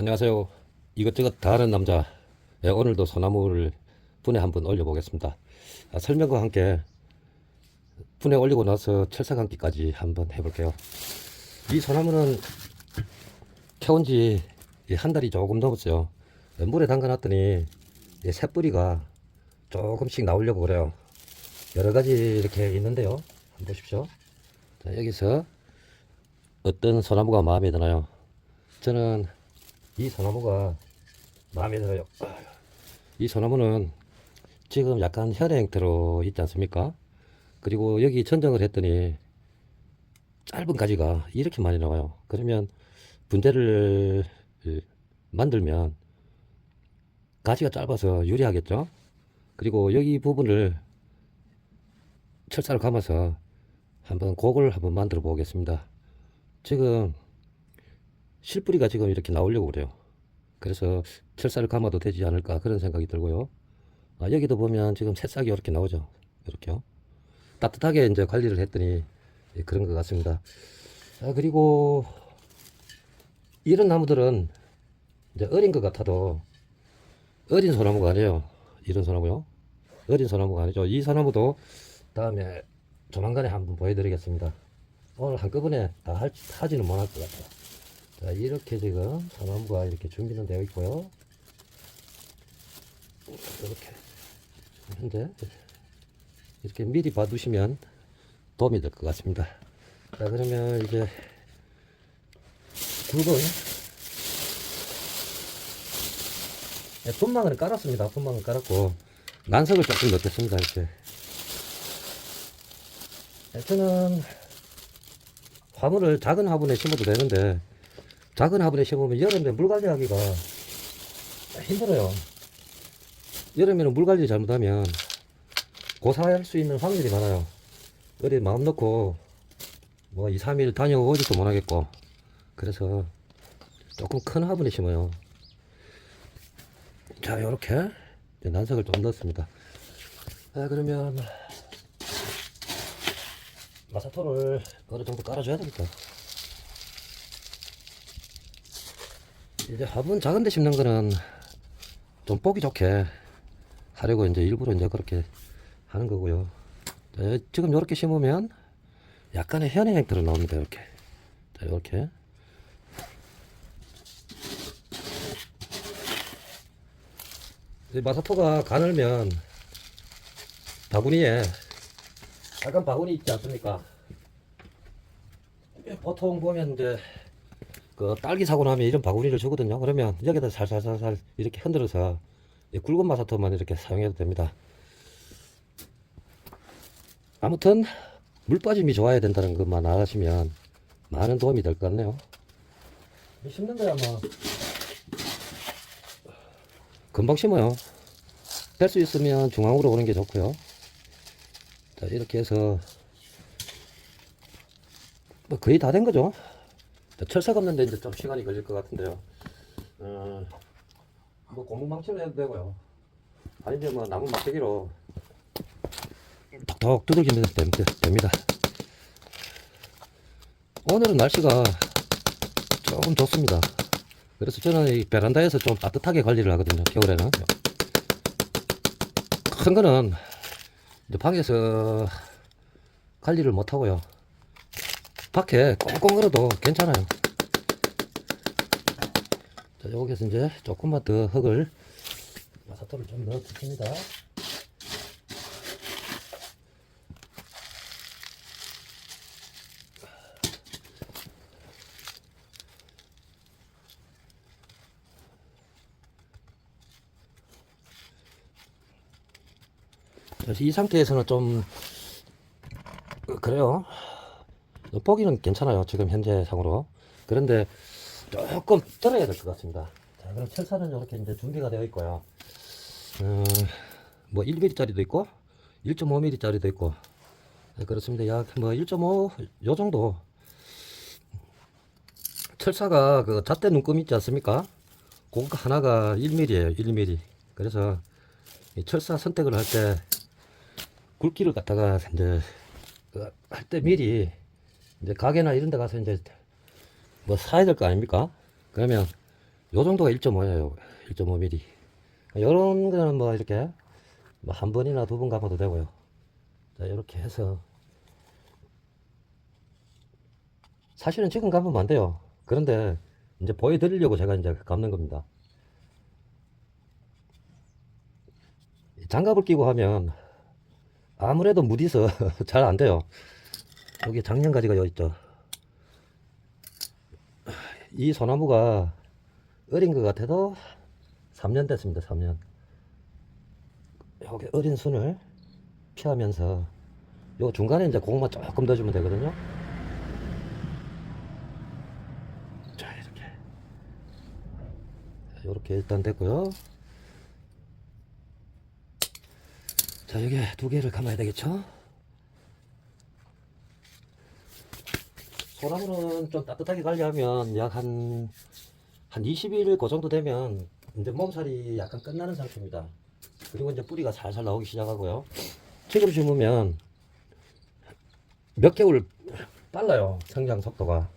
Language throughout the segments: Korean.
안녕하세요. 이것저것 다 하는 남자. 예, 오늘도 소나무를 분에 한번 올려보겠습니다. 설명과 함께 분에 올리고 나서 철사 감기까지 한번 해볼게요. 이 소나무는 캐온 지 한 달이 조금 넘었어요. 물에 담가 놨더니 새뿌리가 조금씩 나오려고 그래요. 여러 가지 이렇게 있는데요. 한번 보십시오. 자, 여기서 어떤 소나무가 마음에 드나요? 저는 이 소나무가 마음에 들어요. 이 소나무는 지금 약간 현행 형태로 있지 않습니까? 그리고 여기 전정을 했더니 짧은 가지가 이렇게 많이 나와요. 그러면 분재를 만들면 가지가 짧아서 유리하겠죠? 그리고 여기 부분을 철사를 감아서 한번 곡을 한번 만들어 보겠습니다. 지금 실뿌리가 지금 이렇게 나오려고 그래요. 그래서 철사를 감아도 되지 않을까 그런 생각이 들고요. 여기도 보면 지금 새싹이 이렇게 나오죠. 이렇게요. 따뜻하게 이제 관리를 했더니 그런 것 같습니다. 그리고 이런 나무들은 이제 어린 것 같아도 어린 소나무가 아니에요. 이런 소나무요. 어린 소나무가 아니죠. 이 소나무도 다음에 조만간에 한번 보여드리겠습니다. 오늘 한꺼번에 다 하지는 못할 것 같아요. 자, 이렇게 지금 소나무가 이렇게 준비는 되어 있고요. 이렇게 현재 이렇게 미리 봐두시면 도움이 될 것 같습니다. 자, 그러면 이제 굵은 분망을 깔았습니다. 분망을 깔았고 난석을 조금 넣겠습니다. 이렇게 저는 화분을 작은 화분에 심어도 되는데 작은 화분에 심으면 여름에 물 관리하기가 힘들어요. 여름에는 물 관리 잘못하면 고사할 수 있는 확률이 많아요. 어디 마음 놓고 뭐 2, 3일 다녀오지도 못하겠고 그래서 조금 큰 화분에 심어요. 자, 요렇게 난석을 좀 넣었습니다. 그러면 마사토를 어느 정도 깔아줘야 되겠다. 이제 화분 작은 데 심는 거는 좀 보기 좋게 하려고 이제 일부러 이제 그렇게 하는 거고요. 자, 지금 요렇게 심으면 약간의 현행 형태로 나옵니다. 이렇게. 자, 요렇게. 마사토가 가늘면 바구니에 약간 바구니 있지 않습니까? 보통 보면 이제 그 딸기 사고 나면 이런 바구니를 주거든요. 그러면 여기다 살살살살 이렇게 흔들어서 굵은 마사토만 이렇게 사용해도 됩니다. 아무튼 물 빠짐이 좋아야 된다는 것만 아시면 많은 도움이 될 것 같네요. 심는 거야 뭐 금방 심어요. 뺄 수 있으면 중앙으로 오는 게 좋고요. 자, 이렇게 해서 뭐 거의 다 된 거죠. 철사 걷는데 이제 좀 시간이 걸릴 것 같은데요. 뭐 고무망치로 해도 되고요. 아니면 뭐 나무 막대기로 톡톡 두들기면 됩니다. 오늘은 날씨가 조금 좋습니다. 그래서 저는 이 베란다에서 좀 따뜻하게 관리를 하거든요. 겨울에는. 큰 거는 이제 방에서 관리를 못 하고요. 밖에 꽁꽁 얼어도 괜찮아요. 자, 여기서 이제 조금만 더 흙을 마사토를 좀 넣어 줍니다. 이 상태에서는 좀 그래요. 보기는 괜찮아요. 지금 현재 상으로. 그런데 조금 떨어야 될 것 같습니다. 자, 그럼 철사는 이렇게 이제 준비가 되어 있고요. 뭐 1mm짜리도 있고 1.5mm짜리도 있고 그렇습니다. 약 뭐 1.5 요 정도. 철사가 그 잣대 눈금 있지 않습니까? 그거 하나가 1mm예요. 1mm. 그래서 이 철사 선택을 할 때 굵기를 갖다가 이제 그 할 때 미리 이제 가게나 이런 데 가서 이제 뭐 사야 될 거 아닙니까? 그러면 요 정도가 1.5예요. 1.5mm. 요런 거는 뭐 이렇게 뭐 한 번이나 두 번 감아도 되고요. 자, 이렇게 해서 사실은 지금 감으면 안 돼요. 그런데 이제 보여드리려고 제가 이제 감는 겁니다. 장갑을 끼고 하면 아무래도 무디서 잘 안 돼요. 여기 장년가지가 여기 있죠. 이 소나무가 어린 것 같아도 3년 됐습니다. 3년. 여기 어린 순을 피하면서 요 중간에 이제 고구마 조금 더 주면 되거든요. 자, 이렇게 일단 됐고요. 자, 여기 두 개를 감아야 되겠죠. 소나무는 좀 따뜻하게 관리하면 약 한 20일 그 정도 되면 이제 몸살이 약간 끝나는 상태입니다. 그리고 이제 뿌리가 살살 나오기 시작하고요. 지금 심으면 몇 개월 빨라요. 성장 속도가.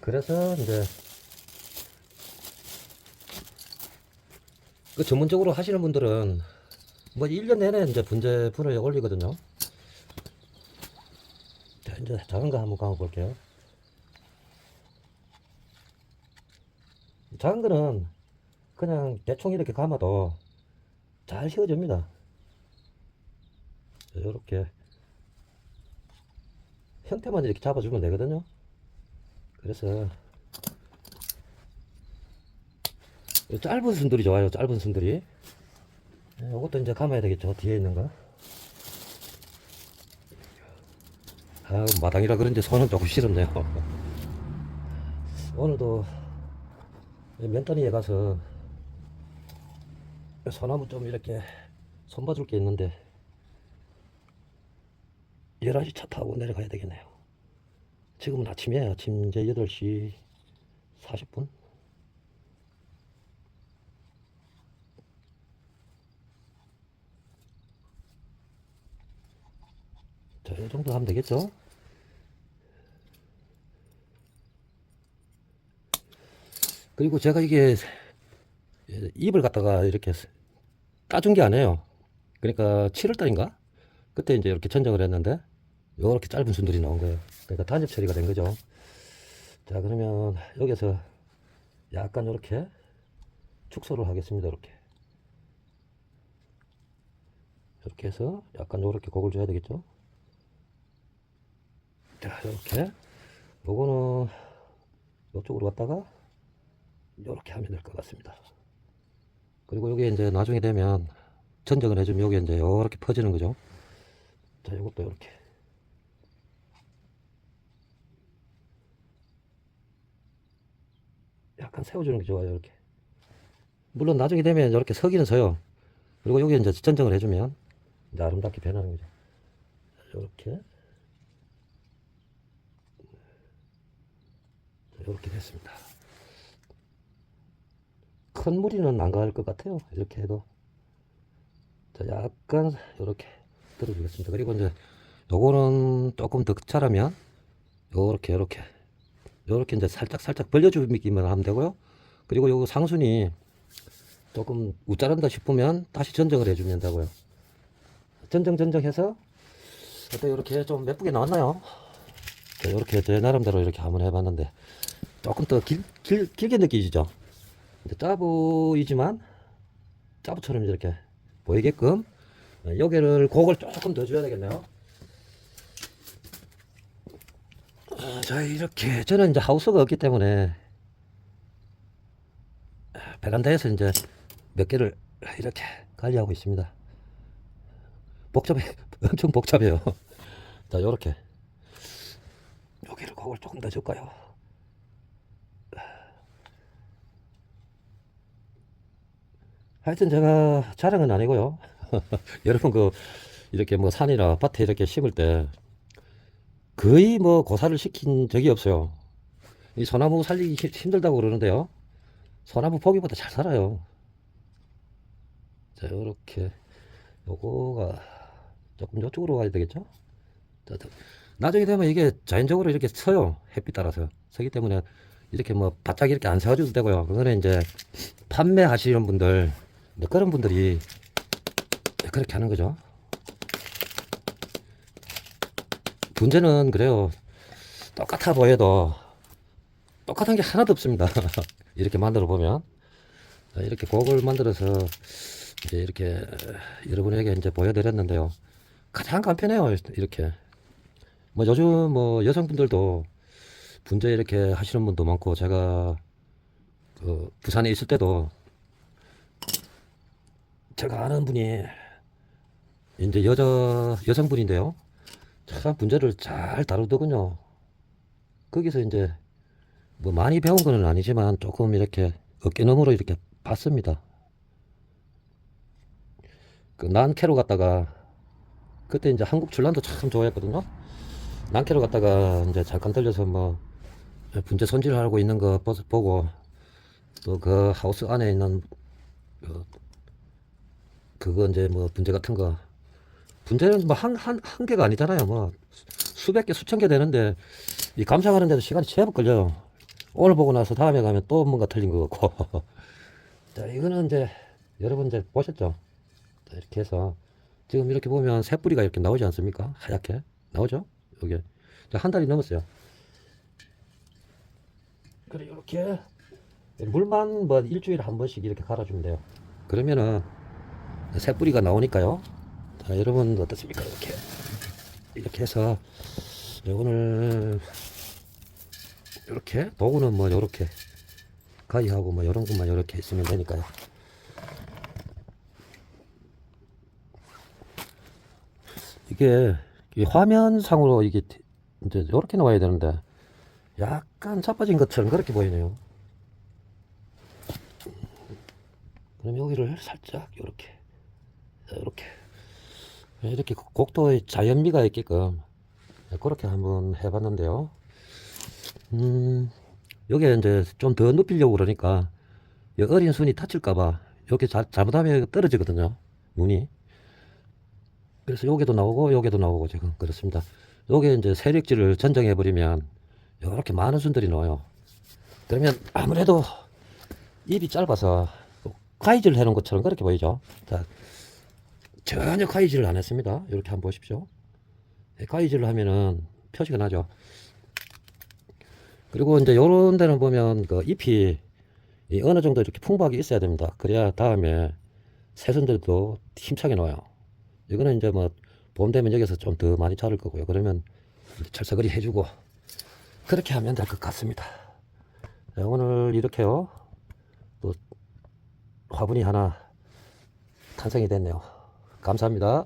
그래서 이제 그 전문적으로 하시는 분들은 뭐 1년 내내 이제 분을 올리거든요. 자, 이제 작은 거 한번 감아 볼게요. 작은 거는 그냥 대충 이렇게 감아도 잘 휘어집니다. 이렇게 형태만 이렇게 잡아주면 되거든요. 그래서 짧은 순들이 좋아요. 짧은 순들이. 이것도 이제 감아야 되겠죠. 뒤에 있는 거. 아, 마당이라 그런지 손은 조금 시렵네요. 오늘도 면단위에 가서 소나무 좀 이렇게 손봐줄 게 있는데 11시 차 타고 내려가야 되겠네요. 지금은 아침이에요. 아침 이제 8시 40분. 자, 이 정도 하면 되겠죠? 그리고 제가 이게 잎을 갖다가 이렇게 따준 게 아니에요. 그러니까 7월달인가? 그때 이제 이렇게 전정을 했는데 이렇게 짧은 순들이 나온 거예요. 그러니까 단엽 처리가 된 거죠. 자, 그러면 여기서 약간 이렇게 축소를 하겠습니다. 이렇게 해서 약간 이렇게 곡을 줘야 되겠죠. 자, 이렇게 요거는 이쪽으로 갔다가 이렇게 하면 될 것 같습니다. 그리고 여기 이제 나중에 되면 전정을 해주면 여기 이제 이렇게 퍼지는 거죠. 자, 이것도 이렇게 약간 세워주는 게 좋아요. 이렇게. 물론 나중에 되면 이렇게 서기는 서요. 그리고 여기 이제 전정을 해주면 이제 아름답게 변하는 거죠. 이렇게 됐습니다. 큰 무리는 안 갈 것 같아요. 이렇게 해도. 자, 약간 이렇게 들어주겠습니다. 그리고 이제 요거는 조금 더 자라면 요렇게 이제 살짝 벌려주기만 하면 되고요. 그리고 요거 상순이 조금 우짜른다 싶으면 다시 전정을 해주면 되고요. 전정해서 어때, 이렇게 좀 예쁘게 나왔나요? 자, 이렇게 제 나름대로 이렇게 한번 해봤는데 조금 더 길게 느끼시죠? 이제 짜부이지만 짜부처럼 이렇게 보이게끔 여기를 곡을 조금 더 줘야 되겠네요. 자, 이렇게 저는 이제 하우스가 없기 때문에 베란다에서 이제 몇 개를 이렇게 관리하고 있습니다. 복잡해, 엄청 복잡해요. 자, 요렇게 여기를 곡을 조금 더 줄까요? 하여튼 제가 자랑은 아니고요. 여러분 이렇게 뭐 산이나 밭에 이렇게 심을 때 거의 뭐 고사를 시킨 적이 없어요. 이 소나무 살리기 힘들다고 그러는데요. 소나무 포기보다 잘 살아요. 자, 요렇게 요거가 조금 이쪽으로 가야 되겠죠? 자, 나중에 되면 이게 자연적으로 이렇게 서요. 햇빛 따라서 서기 때문에 이렇게 뭐 바짝 이렇게 안 세워줘도 되고요. 그거는 이제 판매하시는 분들, 그런 분들이 그렇게 하는 거죠. 문제는 그래요. 똑같아 보여도 똑같은 게 하나도 없습니다. 이렇게 만들어 보면. 이렇게 곡을 만들어서 이제 이렇게 여러분에게 이제 보여드렸는데요. 가장 간편해요. 이렇게. 뭐 요즘 뭐 여성분들도 분재 이렇게 하시는 분도 많고, 제가 그 부산에 있을 때도 제가 아는 분이 이제 여성분인데요. 참 분재를 잘 다루더군요. 거기서 이제 뭐 많이 배운 건 아니지만 조금 이렇게 어깨너머로 이렇게 봤습니다. 그 난캐로 갔다가, 그때 이제 한국 출란도 참 좋아했거든요. 난캐로 갔다가 이제 잠깐 들려서 뭐 분재 손질하고 있는 거 보고, 또 그 하우스 안에 있는 그거 이제 뭐 분재 같은 거, 분재는 뭐 한 개가 아니잖아요. 뭐 수백 개 수천 개 되는데 이 감상하는데도 시간이 제법 걸려요. 오늘 보고 나서 다음에 가면 또 뭔가 틀린 것 같고. 자, 이거는 이제 여러분 이제 보셨죠? 자, 이렇게 해서 지금 이렇게 보면 새 뿌리가 이렇게 나오지 않습니까? 하얗게 나오죠? 여기 한 달이 넘었어요. 그래, 이렇게 물만 뭐 일주일에 한 번씩 이렇게 갈아주면 돼요. 그러면은 새 뿌리가 나오니까요. 자, 여러분 어떻습니까? 이렇게 해서 오늘 이렇게 도구는 뭐 이렇게 가위하고 뭐 이런 것만 이렇게 있으면 되니까요. 이게 이 화면상으로 이게 이제 이렇게 나와야 되는데 약간 자빠진 것처럼 그렇게 보이네요. 그럼 여기를 살짝 이렇게 곡도의 자연미가 있게끔 그렇게 한번 해봤는데요. 여기에 이제 좀 더 눕히려고 그러니까 어린 순이 다칠까봐 이렇게 잘못하면 떨어지거든요, 눈이. 그래서 여기도 나오고 지금 그렇습니다. 여기에 이제 세력지를 전정해 버리면 이렇게 많은 순들이 나와요. 그러면 아무래도 입이 짧아서 가위질 해놓은 것처럼 그렇게 보이죠. 자, 전혀 가위질을 안 했습니다. 이렇게 한번 보십시오. 가위질을 하면은 표시가 나죠. 그리고 이제 요런 데는 보면 그 잎이 어느 정도 이렇게 풍부하게 있어야 됩니다. 그래야 다음에 새순들도 힘차게 나와요. 이거는 이제 뭐 봄 되면 여기서 좀 더 많이 자랄 거고요. 그러면 철사거리 해주고 그렇게 하면 될 것 같습니다. 자, 오늘 이렇게요. 또 화분이 하나 탄생이 됐네요. 감사합니다.